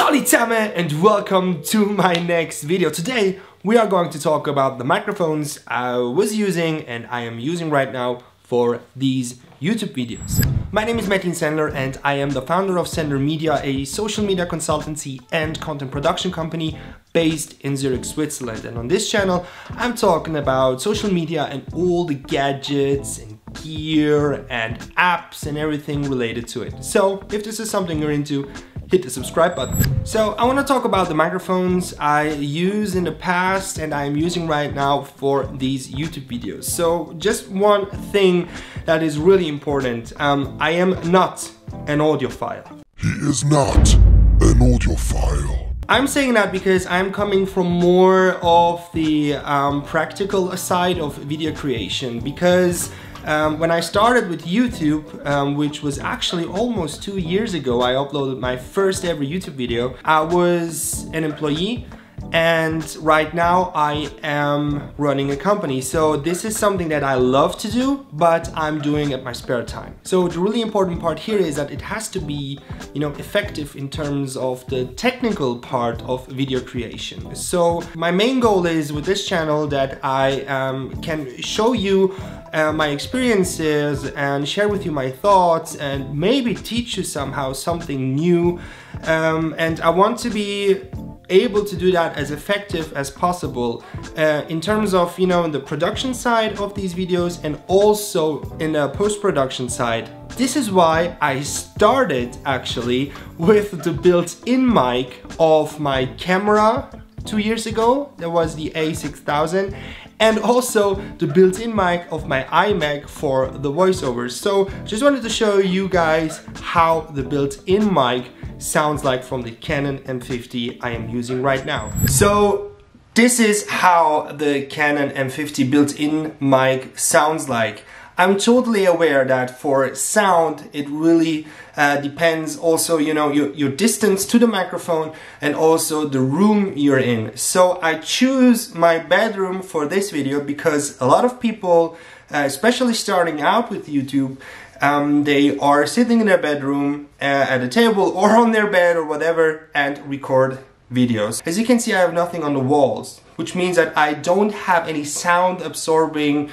Hallo zusammen and welcome to my next video. Today we are going to talk about the microphones I was using and I am using right now for these YouTube videos. My name is Metin Senler and I am the founder of Senler Media, a social media consultancy and content production company based in Zurich, Switzerland. And on this channel I'm talking about social media and all the gadgets and gear and apps and everything related to it. So if this is something you're into, hit the subscribe button. So I want to talk about the microphones I used in the past and I'm using right now for these YouTube videos. So just one thing that is really important. I am not an audiophile. He is not an audiophile. I'm saying that because I'm coming from more of the practical side of video creation, because when I started with YouTube, which was actually almost 2 years ago, I uploaded my first ever YouTube video. I was an employee and right now I am running a company. So this is something that I love to do, but I'm doing at my spare time. So the really important part here is that it has to be, effective in terms of the technical part of video creation. So my main goal is with this channel that I can show you my experiences and share with you my thoughts and maybe teach you somehow something new. And I want to be able to do that as effective as possible in terms of, the production side of these videos and also in the post-production side. This is why I started actually with the built-in mic of my camera 2 years ago. That was the A6000, and also the built-in mic of my iMac for the voiceovers. So just wanted to show you guys how the built-in mic sounds like from the Canon M50 I am using right now. So this is how the Canon M50 built-in mic sounds like. I'm totally aware that for sound it really depends also, your distance to the microphone and also the room you're in. So I choose my bedroom for this video because a lot of people, especially starting out with YouTube, they are sitting in their bedroom at a table or on their bed or whatever and record videos. As you can see, I have nothing on the walls, which means that I don't have any sound absorbing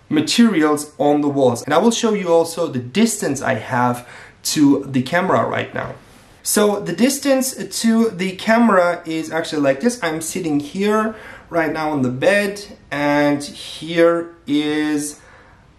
materials on the walls. And I will show you also the distance I have to the camera right now. So the distance to the camera is actually like this. I'm sitting here right now on the bed and here is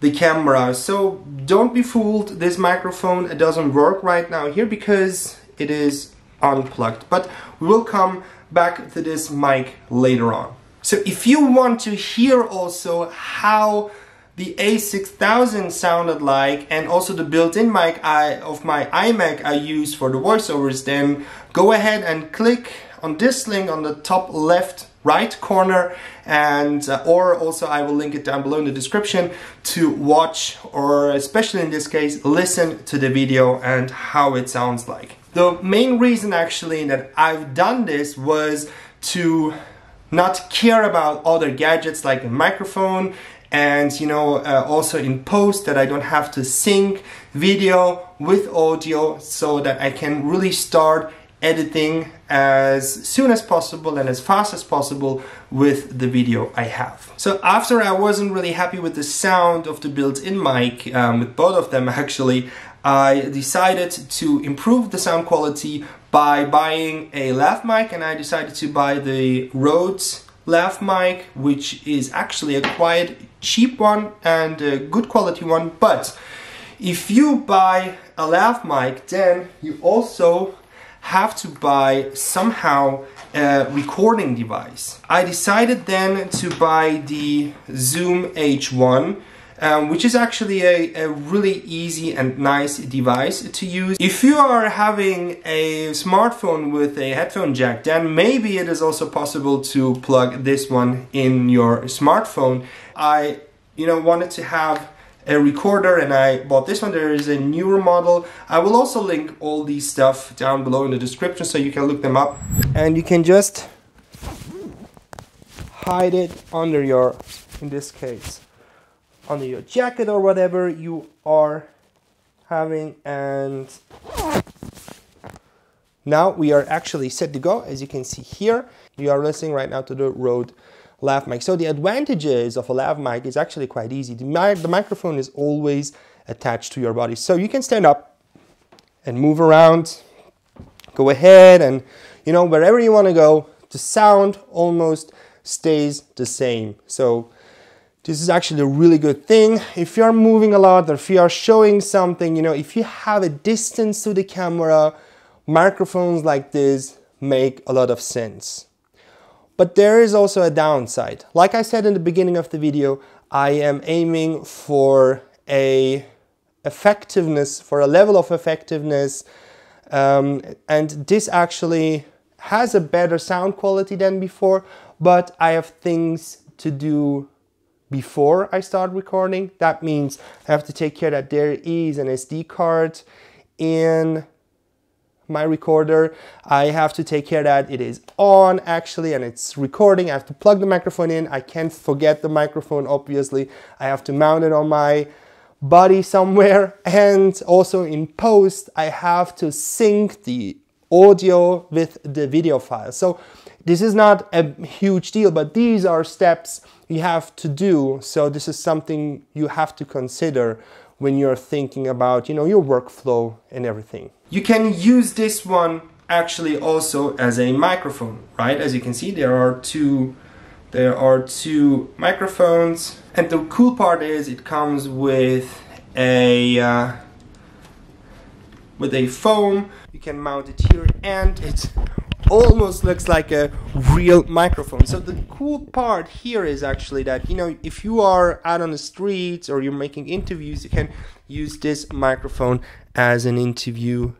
the camera. So don't be fooled, this microphone doesn't work right now here because it is unplugged. But we will come back to this mic later on. So if you want to hear also how the A6000 sounded like and also the built-in mic of my iMac I use for the voiceovers, then go ahead and click on this link on the top left right corner, and or also I will link it down below in the description to watch, or especially in this case listen to the video and how it sounds like. The main reason actually that I've done this was to not care about other gadgets like a microphone, and also in post that I don't have to sync video with audio, so that I can really start editing as soon as possible and as fast as possible with the video I have. So after I wasn't really happy with the sound of the built-in mic, with both of them actually, I decided to improve the sound quality by buying a lav mic, and I decided to buy the Rhodes lav mic, which is actually a quite cheap one and a good quality one. But if you buy a lav mic, then you also have to buy somehow a recording device. I decided then to buy the Zoom H1, which is actually a really easy and nice device to use. If you are having a smartphone with a headphone jack, then maybe it is also possible to plug this one in your smartphone. I wanted to have a recorder and I bought this one. There is a newer model. I will also link all these stuff down below in the description so you can look them up. And you can just hide it under your, in this case, under your jacket or whatever you are having, and now we are actually set to go. As you can see here, we are listening right now to the Rode lav mic. So the advantages of a lav mic is actually quite easy. The microphone is always attached to your body. So you can stand up and move around, go ahead, and you know, wherever you want to go, the sound almost stays the same. So this is actually a really good thing. If you're moving a lot, or if you are showing something, you know, if you have a distance to the camera, microphones like this make a lot of sense. But there is also a downside. Like I said in the beginning of the video, I am aiming for a level of effectiveness, and this actually has a better sound quality than before, but I have things to do before I start recording. That means I have to take care that there is an SD card in my recorder. I have to take care that it is on actually and it's recording. I have to plug the microphone in. I can't forget the microphone, obviously. I have to mount it on my body somewhere, and also in post I have to sync the audio with the video file. So this is not a huge deal, but these are steps you have to do. So this is something you have to consider when you're thinking about, you know, your workflow and everything. You can use this one actually also as a microphone, right? As you can see, there are two microphones, and the cool part is it comes with a foam. You can mount it here, and it almost looks like a real microphone. So the cool part here is actually that, you know, if you are out on the streets or you're making interviews, you can use this microphone as an interview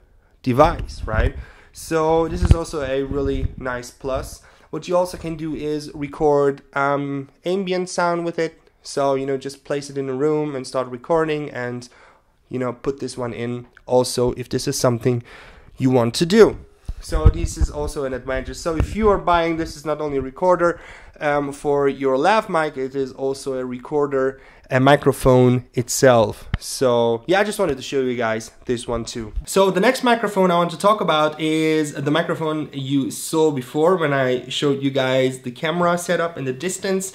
device, right? So this is also a really nice plus. What you also can do is record ambient sound with it. So, you know, just place it in a room and start recording, and, you know, put this one in also if this is something you want to do. So this is also an advantage. So if you are buying this, is not only a recorder for your lav mic, it is also a recorder, a microphone itself. So yeah, I just wanted to show you guys this one too. So the next microphone I want to talk about is the microphone you saw before when I showed you guys the camera setup and the distance.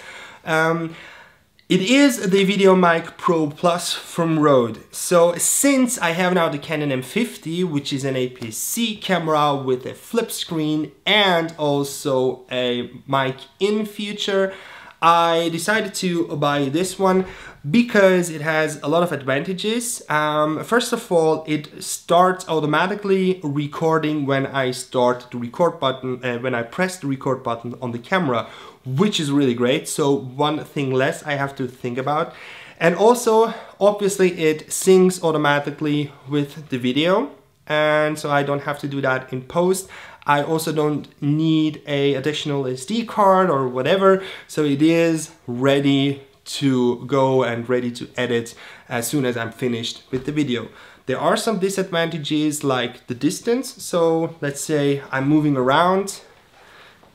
It is the VideoMic Pro Plus from Rode. So since I have now the Canon M50, which is an APS-C camera with a flip screen and also a mic in feature, I decided to buy this one because it has a lot of advantages. First of all, it starts automatically recording when I start the record button, when I press the record button on the camera, which is really great. So one thing less I have to think about. And also, obviously, it syncs automatically with the video, and so I don't have to do that in post. I also don't need a additional SD card or whatever, so it is ready to go and ready to edit as soon as I'm finished with the video. There are some disadvantages like the distance. So let's say I'm moving around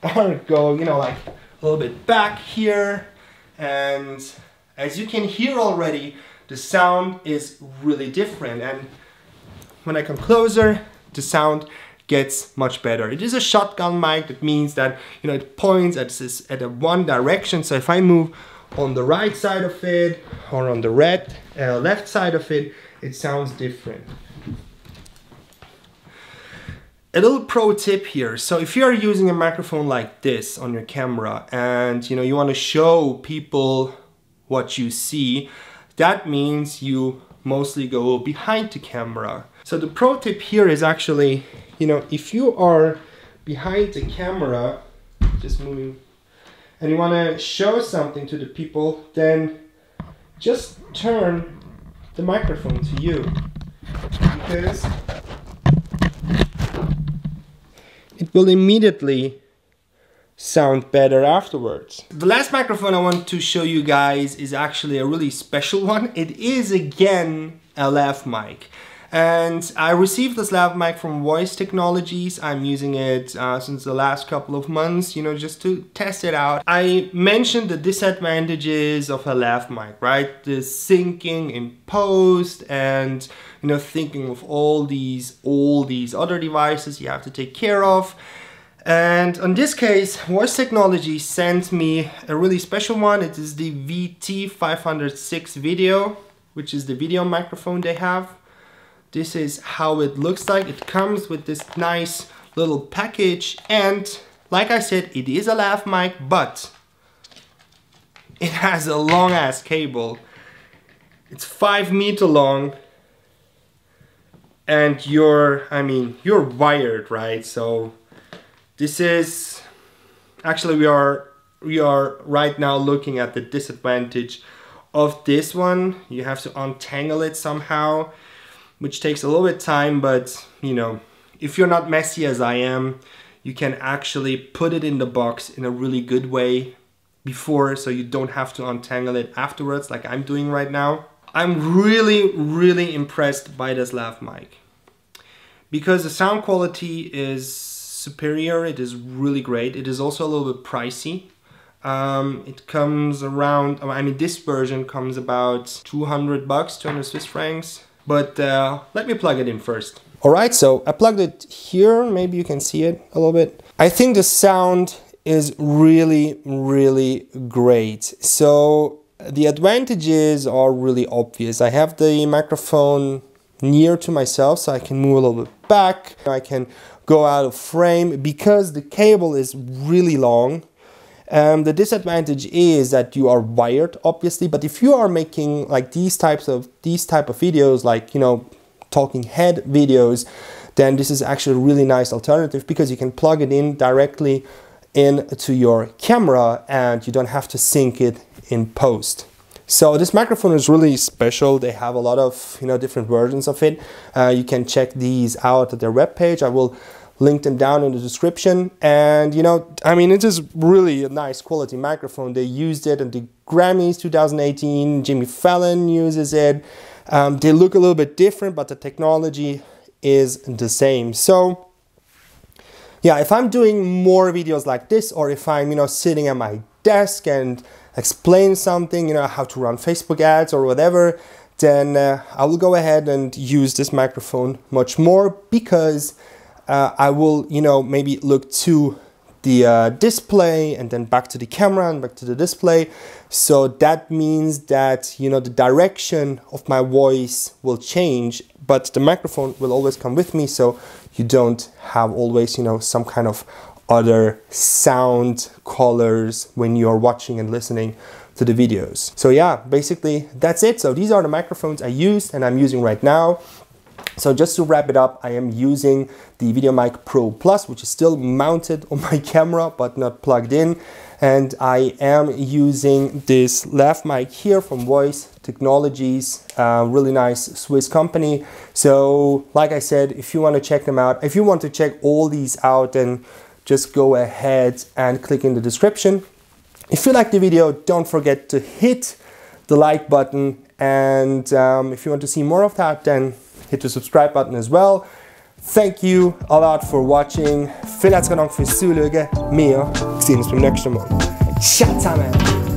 or go, you know, like a little bit back here, and as you can hear already, the sound is really different, and when I come closer, the sound gets much better. It is a shotgun mic. That means that, you know, it points at a one direction. So if I move on the right side of it or on the left side of it, it sounds different. A little pro tip here. So if you're using a microphone like this on your camera and, you know, you want to show people what you see, that means you mostly go behind the camera. So the pro tip here is actually, you know, if you are behind the camera, just moving, and you want to show something to the people, then just turn the microphone to you, because it will immediately sound better afterwards. The last microphone I want to show you guys is actually a really special one. It is again a lav mic. And I received this lav mic from Voice Technologies. I'm using it since the last couple of months, you know, just to test it out. I mentioned the disadvantages of a lav mic, right? The syncing in post and, you know, thinking of all these other devices you have to take care of. And in this case, Voice Technology sent me a really special one. It is the VT506 Video, which is the video microphone they have. This is how it looks like. It comes with this nice little package, and like I said, it is a lav mic, but it has a long ass cable. It's 5 meters long, and you're wired, right? So this is, actually we are right now looking at the disadvantage of this one. You have to untangle it somehow, which takes a little bit of time, but you know, if you're not messy as I am, you can actually put it in the box in a really good way before, so you don't have to untangle it afterwards like I'm doing right now. I'm really impressed by this lav mic because the sound quality is superior. It is really great. It is also a little bit pricey. It comes around, I mean, this version comes about 200 bucks, 200 Swiss francs. But let me plug it in first. All right, so I plugged it here. Maybe you can see it a little bit. I think the sound is really great. So the advantages are really obvious. I have the microphone near to myself, so I can move a little bit back. I can go out of frame because the cable is really long. The disadvantage is that you are wired, obviously, but if you are making like these type of videos, like, you know, talking head videos, then this is actually a really nice alternative because you can plug it in directly into your camera and you don't have to sync it in post. So this microphone is really special. They have a lot of, you know, different versions of it. You can check these out at their webpage. I will link them down in the description. And you know, I mean, it is really a nice quality microphone. They used it at the Grammys 2018. Jimmy Fallon uses it. They look a little bit different, but the technology is the same. So yeah, if I'm doing more videos like this, or if I'm, you know, sitting at my desk and explain something, you know, how to run Facebook ads or whatever, then I will go ahead and use this microphone much more because I will, you know, maybe look to the display and then back to the camera and back to the display. So that means that, you know, the direction of my voice will change, but the microphone will always come with me, so you don't have always, you know, some kind of other sound colors when you're watching and listening to the videos. So yeah, basically that's it. So these are the microphones I used and I'm using right now. So just to wrap it up, I am using the VideoMic Pro Plus, which is still mounted on my camera but not plugged in. And I am using this lav mic here from Voice Technologies, really nice Swiss company. So like I said, if you want to check them out, if you want to check all these out, then just go ahead and click in the description. If you like the video, don't forget to hit the like button. And if you want to see more of that, then hit the subscribe button as well. Thank you a lot for watching. Vielen herzlichen Dank fürs Zuschauen. Wir sehen uns beim nächsten Mal. Ciao zusammen.